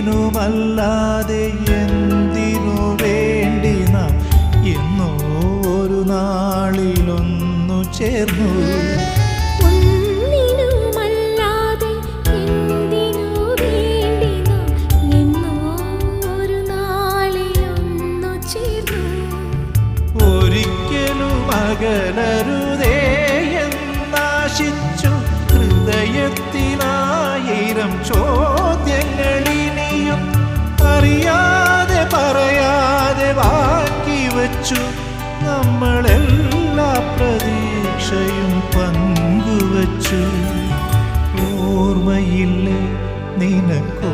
ഒന്നിനുമല്ലാതെ എന്തിനു വേണ്ടി നാം എന്നോ ഒരു നാളിലൊന്നു ചേർന്നു. അകലരുതേ എന്നാശിച്ചു ഹൃദയത്തിലായിരം ചോദ്യങ്ങളിനിയും അറിയാതെ പറയാതെ ബാക്കി വച്ചു. നമ്മളെല്ലാ പ്രതീക്ഷയും പങ്കുവച്ചു. ഓർമ്മയില്ലേ നിനക്കോ